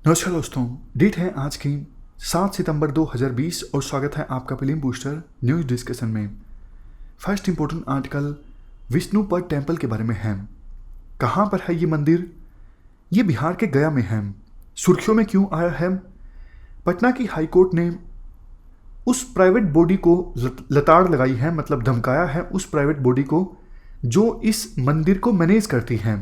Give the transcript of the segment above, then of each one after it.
नमस्कार दोस्तों, डेट है आज की 7 सितंबर 2020 और स्वागत है आपका फिल्म बूस्टर न्यूज़ डिस्कशन में। First important article Vishnupad temple के बारे में है। कहाँ पर है ये मंदिर? ये बिहार के गया में है। सुर्खियों में क्यों आया है? पटना की हाईकोर्ट ने उस प्राइवेट बॉडी को लताड़ लगाई है, मतलब धमकाया है उस प्राइवेट बॉडी को जो इस मंदिर को मैनेज करती है।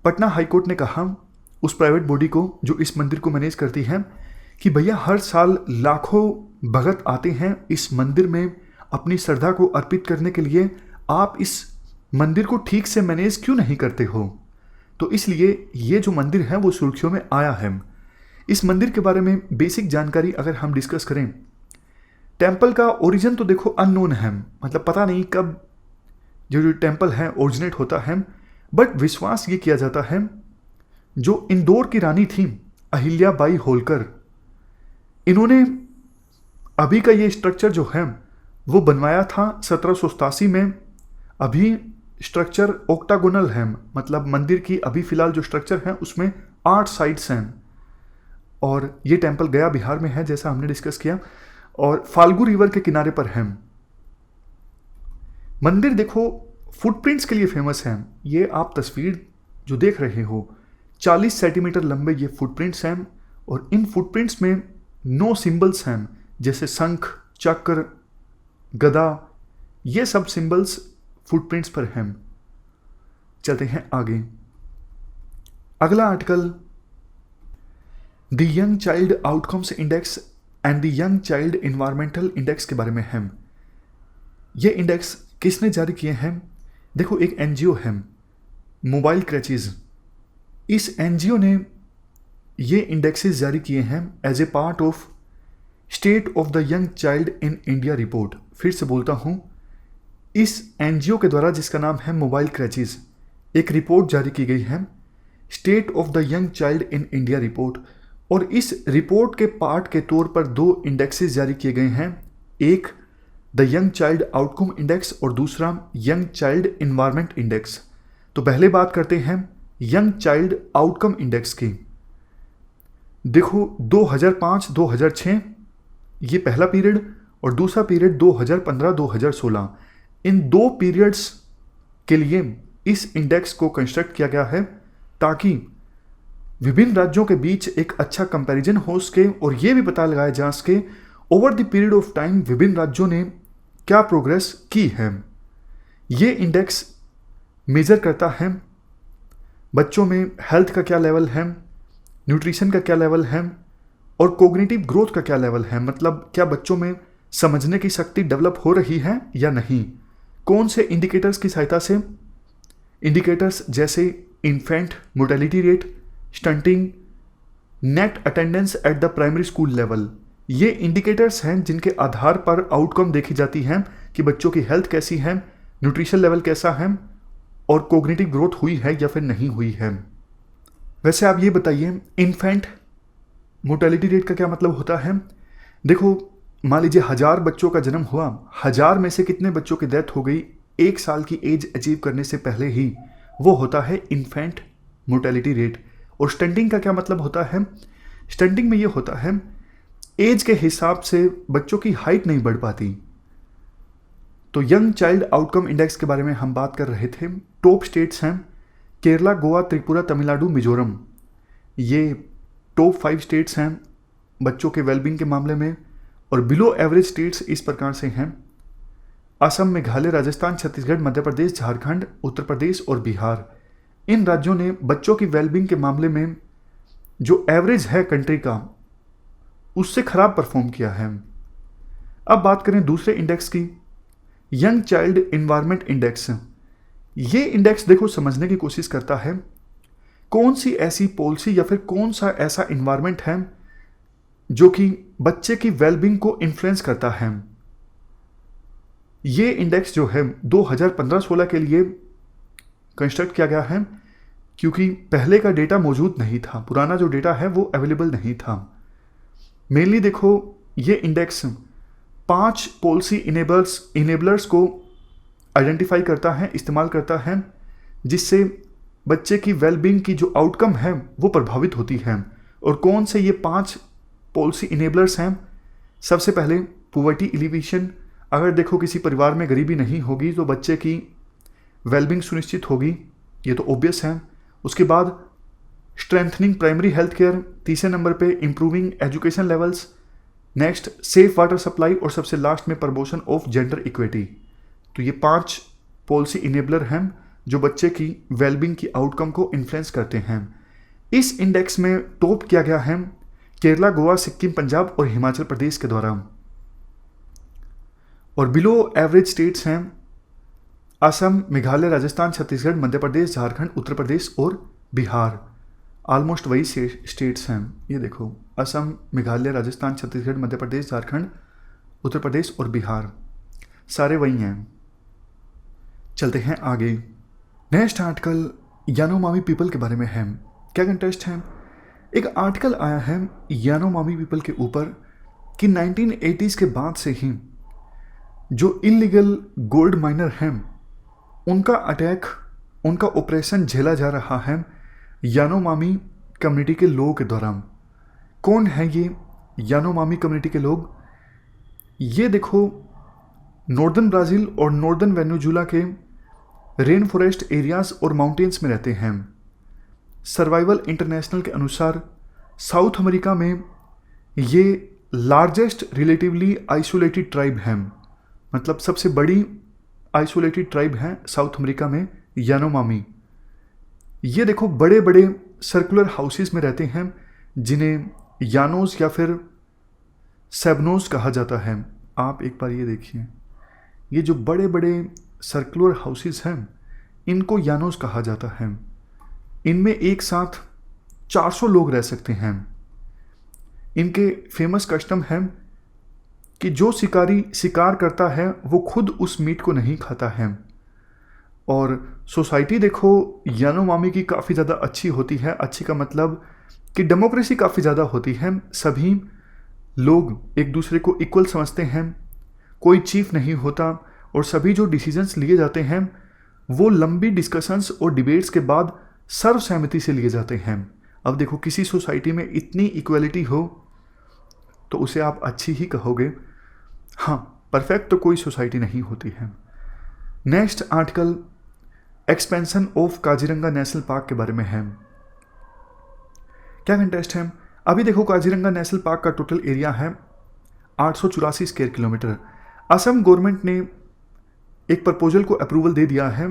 पटना हाईकोर्ट ने कहा उस प्राइवेट बॉडी को जो इस मंदिर को मैनेज करती है कि भैया हर साल लाखों भगत आते हैं इस मंदिर में अपनी श्रद्धा को अर्पित करने के लिए, आप इस मंदिर को ठीक से मैनेज क्यों नहीं करते हो? तो इसलिए ये जो मंदिर है वो सुर्खियों में आया है। इस मंदिर के बारे में बेसिक जानकारी अगर हम डिस्कस करें, टेम्पल का ओरिजिन तो देखो अननोन है, मतलब पता नहीं कब जो टेम्पल है ओरिजिनेट होता है, बट विश्वास ये किया जाता है जो इंदौर की रानी थी अहिल्या बाई होलकर, इन्होंने अभी का ये स्ट्रक्चर जो है वो बनवाया था 1787 में। अभी स्ट्रक्चर ऑक्टागोनल है, मतलब मंदिर की अभी फिलहाल जो स्ट्रक्चर है उसमें 8 साइड्स हैं और ये टेम्पल गया बिहार में है जैसा हमने डिस्कस किया और फाल्गु रिवर के किनारे पर है। मंदिर देखो फुटप्रिंट्स के लिए फेमस है। ये आप तस्वीर जो देख रहे हो 40 सेंटीमीटर लंबे ये फुटप्रिंट्स हैं और इन फुटप्रिंट्स में 9 सिंबल्स हैं जैसे शंख, चक्र, गदा, ये सब सिंबल्स फुटप्रिंट्स पर हैं। चलते हैं आगे। अगला article the young child outcomes index and the young child environmental index के बारे में है। ये इंडेक्स किसने जारी किए हैं? देखो एक एनजीओ है मोबाइल क्रैचेज, इस एनजीओ ने ये इंडेक्सेस जारी किए हैं as a part of state of the young child in India report. फिर से बोलता हूँ, इस एनजीओ के द्वारा जिसका नाम है मोबाइल क्रैचेज, एक रिपोर्ट जारी की गई है state of the young child in India report, और इस रिपोर्ट के पार्ट के तौर पर 2 इंडेक्सेस जारी किए गए हैं, एक the young child outcome index और दूसरा यंग चाइल्ड इन्वायरमेंट इंडेक्स। तो पहले बात करते हैं यंग चाइल्ड आउटकम इंडेक्स की। देखो 2005-2006 ये पहला पीरियड और दूसरा पीरियड 2015-2016, इन 2 पीरियड्स के लिए इस इंडेक्स को कंस्ट्रक्ट किया गया है ताकि विभिन्न राज्यों के बीच एक अच्छा कंपैरिजन हो सके और ये भी पता लगाया जा सके over the period of time विभिन्न राज्यों ने क्या प्रोग्रेस की है। ये इंडेक्स मेजर करता है बच्चों में हेल्थ का क्या लेवल है, न्यूट्रिशन का क्या लेवल है और कोग्निटिव ग्रोथ का क्या लेवल है, मतलब क्या बच्चों में समझने की शक्ति डेवलप हो रही है या नहीं। कौन से इंडिकेटर्स की सहायता से? इंडिकेटर्स जैसे infant mortality rate, stunting, net attendance at the primary school level, ये इंडिकेटर्स हैं जिनके आधार पर आउटकम देखी जाती है कि बच्चों की हेल्थ कैसी है, न्यूट्रिशन लेवल कैसा है और कोग्निटिव ग्रोथ हुई है या फिर नहीं हुई है। वैसे आप ये बताइए इन्फेंट मोर्टेलिटी रेट का क्या मतलब होता है? देखो मान लीजिए 1000 बच्चों का जन्म हुआ, 1000 में से कितने बच्चों की डेथ हो गई 1 साल की एज अचीव करने से पहले ही, वो होता है इन्फेंट मोर्टेलिटी रेट। और स्टंटिंग का क्या मतलब होता है? स्टंटिंग में ये होता है एज के हिसाब से बच्चों की हाइट नहीं बढ़ पाती। तो यंग चाइल्ड आउटकम इंडेक्स के बारे में हम बात कर रहे थे। टॉप स्टेट्स हैं केरला, गोवा, त्रिपुरा, तमिलनाडु, मिजोरम, ये टॉप 5 स्टेट्स हैं बच्चों के वेलबींग के मामले में। और बिलो एवरेज स्टेट्स इस प्रकार से हैं असम, मेघालय, राजस्थान, छत्तीसगढ़, मध्य प्रदेश, झारखंड, उत्तर प्रदेश और बिहार। इन राज्यों ने बच्चों की वेलबींग के मामले में जो एवरेज है कंट्री का उससे खराब परफॉर्म किया है। अब बात करें दूसरे इंडेक्स की, यंग चाइल्ड इन्वायरमेंट इंडेक्स। ये इंडेक्स देखो समझने की कोशिश करता है कौन सी ऐसी पॉलिसी या फिर कौन सा ऐसा इन्वायरमेंट है जो कि बच्चे की वेलबींग को इन्फ्लुएंस करता है। ये इंडेक्स जो है 2015-16 के लिए कंस्ट्रक्ट किया गया है क्योंकि पहले का डेटा मौजूद नहीं था, पुराना जो डेटा है वो अवेलेबल नहीं था। मेनली देखो ये इंडेक्स 5 पॉलिसी इनेबलर्स को आइडेंटिफाई करता है, इस्तेमाल करता है, जिससे बच्चे की वेलबींग की जो आउटकम है वो प्रभावित होती है। और कौन से ये 5 पॉलिसी इनेबलर्स हैं? सबसे पहले पॉवर्टी एलिवेशन। अगर देखो किसी परिवार में गरीबी नहीं होगी तो बच्चे की वेलबींग सुनिश्चित होगी, ये तो ऑब्वियस है। उसके बाद स्ट्रेंथनिंग प्राइमरी हेल्थ केयर, तीसरे नंबर पे improving education levels, next safe water supply, और सबसे लास्ट में प्रमोशन ऑफ जेंडर इक्विटी। तो ये 5 पॉलिसी इनेबलर हैं जो बच्चे की वेलबींग की आउटकम को इन्फ्लुएंस करते हैं। इस इंडेक्स में टॉप किया गया है केरला, गोवा, सिक्किम, पंजाब और हिमाचल प्रदेश के द्वारा। और बिलो एवरेज स्टेट्स हैं असम, मेघालय, राजस्थान, छत्तीसगढ़, मध्य प्रदेश, झारखंड, उत्तर प्रदेश और बिहार। ऑलमोस्ट वही स्टेट्स हैं, ये देखो, असम, मेघालय, राजस्थान, छत्तीसगढ़, मध्य प्रदेश, झारखंड, उत्तर प्रदेश और बिहार, सारे वही हैं। चलते हैं आगे। नेक्स्ट आर्टिकल यानोमामी पीपल के बारे में है। क्या कंटेस्ट है? एक आर्टिकल आया है यानोमामी पीपल के ऊपर कि 1980s के बाद से ही जो इलीगल गोल्ड माइनर हैं उनका अटैक, उनका ऑपरेशन झेला जा रहा है यानोमामी कम्युनिटी के लोगों के द्वारा। कौन है ये यानोमामी कम्युनिटी के लोग? ये देखो, नॉर्दर्न ब्राज़ील और नॉर्दर्न वेनेजुएला के रेन फॉरेस्ट एरियाज और माउंटेन्स में रहते हैं। सर्वाइवल इंटरनेशनल के अनुसार साउथ अमेरिका में ये लार्जेस्ट रिलेटिवली आइसोलेटेड ट्राइब है, मतलब सबसे बड़ी आइसोलेटेड ट्राइब है साउथ अमेरिका में यानोमामी। ये देखो, बड़े बड़े सर्कुलर हाउसेस में रहते हैं जिन्हें यानोस या फिर सेबनोस कहा जाता है। आप एक बार ये देखिए, ये जो बड़े बड़े सर्कुलर हाउसेस हैं इनको यानोस कहा जाता है। इनमें एक साथ 400 लोग रह सकते हैं। इनके फेमस कस्टम है कि जो शिकारी शिकार करता है वो खुद उस मीट को नहीं खाता है। और सोसाइटी देखो यानोमामी की काफ़ी ज़्यादा अच्छी होती है। अच्छी का मतलब कि डेमोक्रेसी काफ़ी ज़्यादा होती है, सभी लोग एक दूसरे को इक्वल समझते हैं, कोई चीफ नहीं होता और सभी जो डिसीजंस लिए जाते हैं वो लंबी डिस्कशंस और डिबेट्स के बाद सर्वसहमति से लिए जाते हैं। अब देखो, किसी सोसाइटी में इतनी इक्वलिटी हो तो उसे आप अच्छी ही कहोगे। हाँ, परफेक्ट तो कोई सोसाइटी नहीं होती है। Next article expansion of Kaziranga national park के बारे में है। क्या कंटेस्ट है? अभी देखो, काजीरंगा नेशनल पार्क का टोटल एरिया है 884 स्क्वायर किलोमीटर। असम गवर्नमेंट ने एक प्रपोजल को अप्रूवल दे दिया है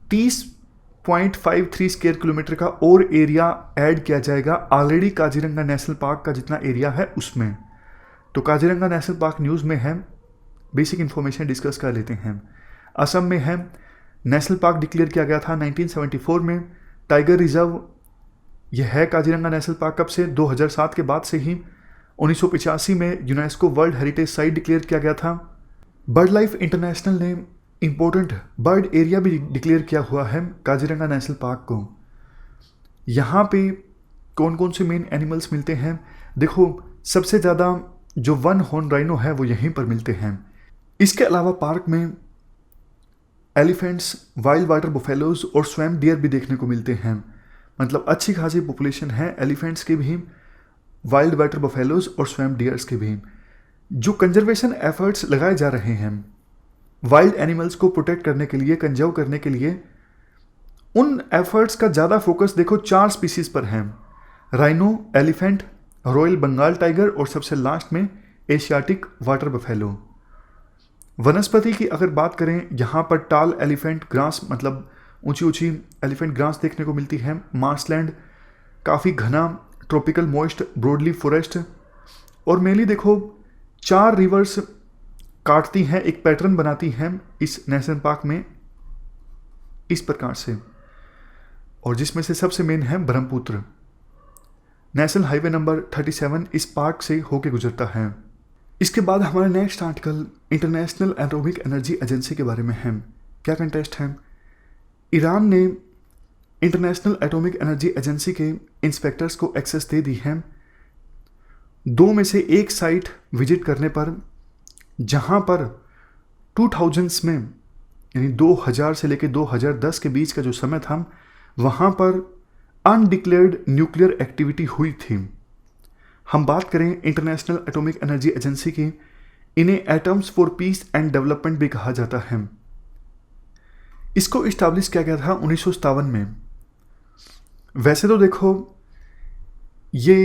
30.53 स्क्वायर किलोमीटर का और एरिया ऐड किया जाएगा ऑलरेडी काजीरंगा नेशनल पार्क का जितना एरिया है उसमें। तो काजीरंगा नेशनल पार्क न्यूज़ में है, बेसिक इन्फॉर्मेशन डिस्कस कर लेते हैं। असम में है, नेशनल पार्क डिक्लेयर किया गया था 1974 में। टाइगर रिजर्व यह है काजीरंगा नेशनल पार्क कब से? 2007 के बाद से ही। 1985 में UNESCO world heritage site declare किया गया था। बर्ड लाइफ इंटरनेशनल ने इम्पोर्टेंट बर्ड एरिया भी डिक्लेयर किया हुआ है काजीरंगा नेशनल पार्क को। यहाँ पे कौन कौन से मेन एनिमल्स मिलते हैं? देखो, सबसे ज़्यादा जो वन हॉर्न राइनो है वो यहीं पर मिलते हैं। इसके अलावा पार्क में एलिफेंट्स, वाइल्ड वाटर बुफेलोज और स्वैम्प डियर भी देखने को मिलते हैं। मतलब अच्छी खासी पॉपुलेशन है एलिफेंट्स की भी, वाइल्ड वाटर बुफेलोज और स्वैम्प डियर्स के भी। जो कंजर्वेशन एफर्ट्स लगाए जा रहे हैं वाइल्ड एनिमल्स को प्रोटेक्ट करने के लिए, कंजर्व करने के लिए, उन एफर्ट्स का ज़्यादा फोकस देखो 4 स्पीसीज पर है: rhino, elephant, royal Bengal tiger और सबसे लास्ट में एशियाटिक वाटर बफेलो। वनस्पति की अगर बात करें, यहाँ पर टाल एलिफेंट ग्रास, मतलब ऊंची ऊंची एलिफेंट ग्रास देखने को मिलती है। मार्शलैंड काफ़ी घना ट्रॉपिकल मॉइस्ट ब्रॉडली फॉरेस्ट। और मेनली देखो 4 रिवर्स काटती हैं, एक पैटर्न बनाती हैं इस नेशनल पार्क में इस प्रकार से, और जिसमें से सबसे मेन है ब्रह्मपुत्र। नेशनल हाईवे नंबर 37 इस पार्क से होके गुजरता है। इसके बाद हमारा next article international atomic energy agency के बारे में है। क्या कंटेस्ट है? ईरान ने इंटरनेशनल एटॉमिक एनर्जी एजेंसी के इंस्पेक्टर्स को एक्सेस दे दी है 2 में से एक साइट विजिट करने पर, जहां पर 2000s में, यानी 2000 से लेकर 2010 के बीच का जो समय था, वहां पर अनडिक्लेयर्ड न्यूक्लियर एक्टिविटी हुई थी। हम बात करें इंटरनेशनल एटॉमिक एनर्जी एजेंसी की, इन्हें atoms for piece and development भी कहा जाता है। इसको इस्टेब्लिश किया गया था 1957 में। वैसे तो देखो ये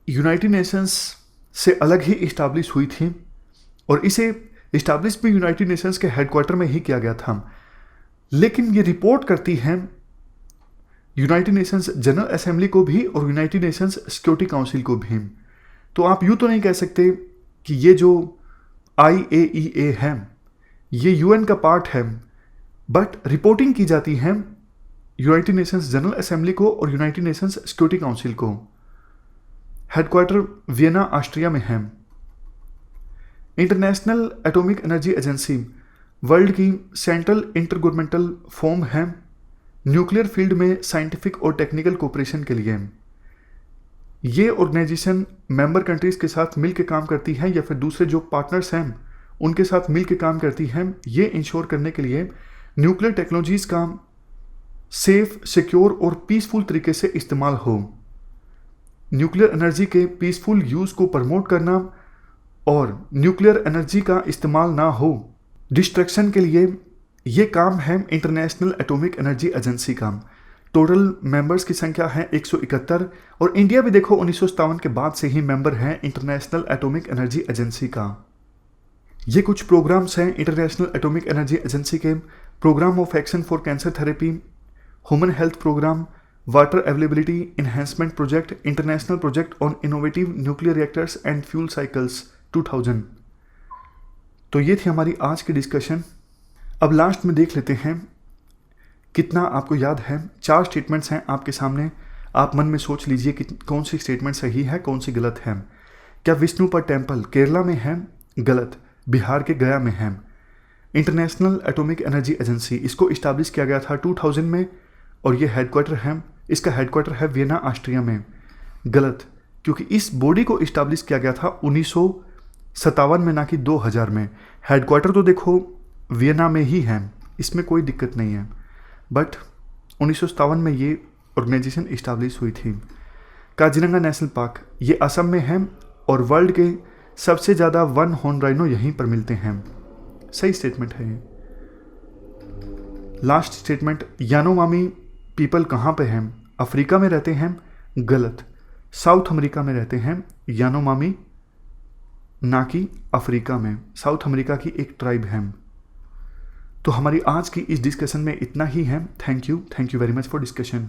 यूनाइटेड नेशंस से अलग ही इस्टेब्लिश हुई थी और इसे इस्टेब्लिश भी यूनाइटेड नेशंस के हेडक्वार्टर में ही किया गया था, लेकिन ये रिपोर्ट करती है यूनाइटेड नेशंस जनरल असेंबली को भी और यूनाइटेड नेशंस सिक्योरिटी काउंसिल को भी। तो आप यूँ तो नहीं कह सकते कि ये जो IAEA है ये UN का पार्ट है, बट रिपोर्टिंग की जाती है यूनाइटेड नेशंस जनरल असेंबली को और यूनाइटेड नेशंस सिक्योरिटी काउंसिल को। हेडक्वार्टर वियना ऑस्ट्रिया में है। International atomic energy agency world की सेंट्रल इंटरगवर्नमेंटल फॉर्म है न्यूक्लियर फील्ड में साइंटिफिक और टेक्निकल कोऑपरेशन के लिए। ये ऑर्गेनाइजेशन मेंबर कंट्रीज के साथ मिलकर काम करती है या फिर दूसरे जो पार्टनर्स हैं उनके साथ मिलकर काम करती है, ये इंश्योर करने के लिए न्यूक्लियर टेक्नोलॉजीज का सेफ, सिक्योर और पीसफुल तरीके से इस्तेमाल हो। न्यूक्लियर एनर्जी के पीसफुल यूज़ को प्रमोट करना और न्यूक्लियर एनर्जी का इस्तेमाल ना हो डिस्ट्रक्शन के लिए, ये काम है इंटरनेशनल एटॉमिक एनर्जी एजेंसी का। टोटल मेंबर्स की संख्या है 171 और इंडिया भी देखो 1957 के बाद से ही मेंबर है इंटरनेशनल एटॉमिक एनर्जी एजेंसी का। ये कुछ प्रोग्राम्स हैं इंटरनेशनल एटॉमिक एनर्जी एजेंसी के। Programme of action for cancer therapy, human health programme, water availability enhancement project, international project on innovative nuclear reactors and fuel cycles 2000। तो ये थी हमारी आज की डिस्कशन। अब लास्ट में देख लेते हैं कितना आपको याद है। 4 स्टेटमेंट्स हैं आपके सामने, आप मन में सोच लीजिए कि कौन सी स्टेटमेंट सही है, कौन सी गलत है। क्या विष्णुपद टेम्पल केरला में है? गलत, बिहार के गया में है। इंटरनेशनल एटॉमिक एनर्जी एजेंसी, इसको इस्टेब्लिश किया गया था 2000 में और ये हेडक्वार्टर है, इसका हेडक्वार्टर है वियना ऑस्ट्रिया में। गलत, क्योंकि इस बॉडी को इस्टेब्लिश किया गया था 1957 में, ना कि 2000 में। हेडक्वार्टर तो देखो वियना में ही है, इसमें कोई दिक्कत नहीं है, बट 1957 में ये ऑर्गेनाइजेशन इस्टेब्लिश हुई थी। काजीरंगा नेशनल पार्क ये असम में है और वर्ल्ड के सबसे ज़्यादा वन हॉर्न राइनो यहीं पर मिलते हैं। सही स्टेटमेंट है ये। लास्ट स्टेटमेंट, यानोमामी पीपल कहाँ पे हैं? अफ्रीका में रहते हैं। गलत, साउथ अमेरिका में रहते हैं यानोमामी, ना कि अफ्रीका में। साउथ अमेरिका की एक ट्राइब है। तो हमारी आज की इस डिस्कशन में इतना ही है। Thank you very much for discussion.